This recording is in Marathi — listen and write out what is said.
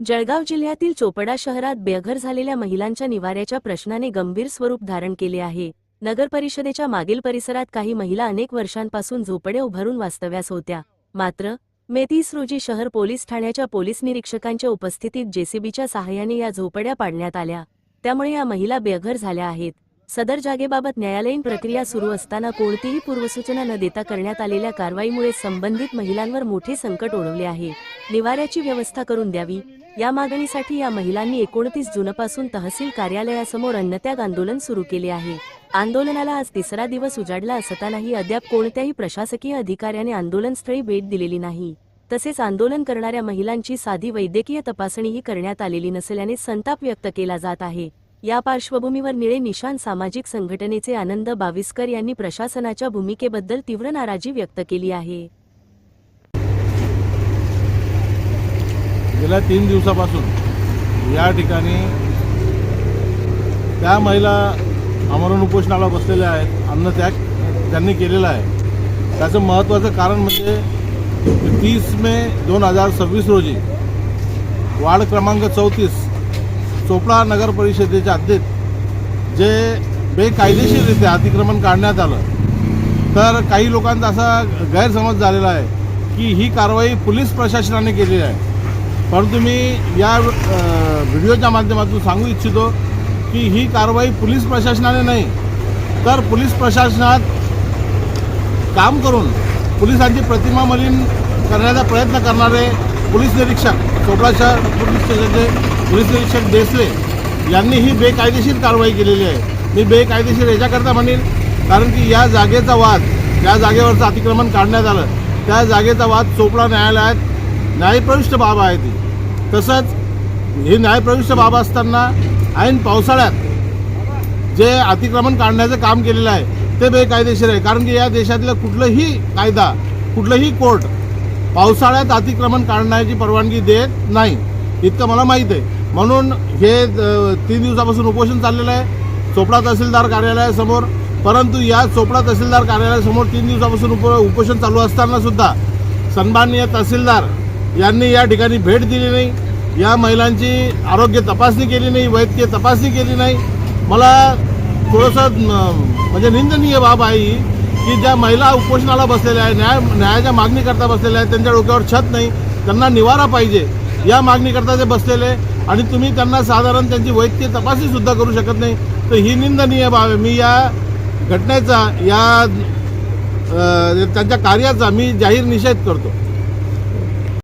जळगाव जिल्ह्यातील चोपडा शहरात बेघर झालेल्या महिलांच्या निवाऱ्याच्या प्रश्नाने गंभीर स्वरूप धारण केले आहे। नगर परिषदेच्या मागील परिसरात काही महिला अनेक वर्षांपासून झोपडे उभारून वास्तव्यास होत्या। मात्र मे 30 रोजी शहर पोलीस ठाण्याच्या पोलीस निरीक्षकांच्या उपस्थितीत जेसीबीच्या सहाय्याने या झोपड्या पाडण्यात आल्या। त्यामुळे या महिला बेघर झाल्या आहेत। सदर जागेबाबत न्यायालयीन प्रक्रिया सुरू असताना कोणतीही पूर्वसूचना न देता करण्यात आलेल्या कारवाईमुळे संबंधित महिलांवर मोठे संकट ओढवले आहे। निवाऱ्याची व्यवस्था करून द्यावी या मागणीसाठी या महिलांनी 29 जूनपासून तहसील कार्यालयासमोर अन्नत्याग आंदोलन सुरू केले आहे। आंदोलनाला आज तिसरा दिवस उजाडला असतानाही अद्याप कोणत्याही प्रशासकीय अधिकाऱ्याने आंदोलनस्थळी भेट दिलेली नाही। तसेच आंदोलन करणाऱ्या महिलांची साधी वैद्यकीय तपासणीही करण्यात आलेली नसल्याने संताप व्यक्त केला जात आहे। या पार्श्वभूमीवर निळे निशाण सामाजिक संघटनेचे आनंद बाविस्कर यांनी प्रशासनाच्या भूमिकेबद्दल तीव्र नाराजी व्यक्त केली आहे। गेल्या 3 दिवसापासून या ठिकाणी त्या महिला आमरण उपोषणाला बसलेल्या आहेत। अन्नत्याग त्यांनी केलेला आहे। त्याचं महत्त्वाचं कारण म्हणजे 30 मे 2026 रोजी वार्ड क्रमांक 34 चोपडा नगर परिषदेच्या हद्दीत जे बेकायदेशीररित्या अतिक्रमण काढण्यात आलं, तर काही लोकांचा असा गैरसमज झालेला आहे की ही कारवाई पोलीस प्रशासनाने केलेली आहे। परंतु मी या व्हिडिओच्या माध्यमातून सांगू इच्छितो की ही कारवाई पोलीस प्रशासनाने नाही, तर पोलीस प्रशासनात काम करून पोलिसांची प्रतिमा मलिन करण्याचा प्रयत्न करणारे पोलीस निरीक्षक चोपडा शहर पोलीस स्टेशनचे पोलीस निरीक्षक देसले यांनी ही बेकायदेशीर कारवाई केलेली आहे। मी बेकायदेशीर याच्याकरता म्हणेन कारण की या जागेचा वाद, ज्या जागेवरचं अतिक्रमण काढण्यात आलं त्या जागेचा वाद चोपडा न्यायालयात न्यायप्रविष्ट बाब आहे ती। तसंच ही न्यायप्रविष्ट बाब असताना ऐन पावसाळ्यात जे अतिक्रमण काढण्याचं काम केलेलं आहे ते बेकायदेशीर आहे। कारण की या देशातलं कुठलंही कायदा, कुठलंही कोर्ट पावसाळ्यात अतिक्रमण काढण्याची परवानगी देत नाही, इतकं मला माहीत आहे। म्हणून हे 3 दिवसापासून उपोषण चाललेलं आहे चोपडा तहसीलदार कार्यालयासमोर। परंतु या चोपडा तहसीलदार कार्यालयासमोर 3 दिवसापासून उपोषण चालू असताना सुद्धा सन्माननीय तहसीलदार यांनी या ठिकाणी भेट दिली नाही, या महिलांची आरोग्य तपासणी केली नाही, वैद्यकीय तपासणी केली नाही। मला थोडंसं म्हणजे निंदनीय बाब आहे की ज्या महिला उपोषणाला बसलेल्या आहे, न्यायाच्या मागणीकरता बसलेल्या आहेत, त्यांच्या डोक्यावर छत नाही, त्यांना निवारा पाहिजे या मागणीकरता ते बसलेले आणि तुम्ही त्यांना साधारण त्यांची वैद्यकीय तपासणीसुद्धा करू शकत नाही, तर ही निंदनीय बाब आहे। मी या घटनेचा, या त्यांच्या कार्याचा मी जाहीर निषेध करतो।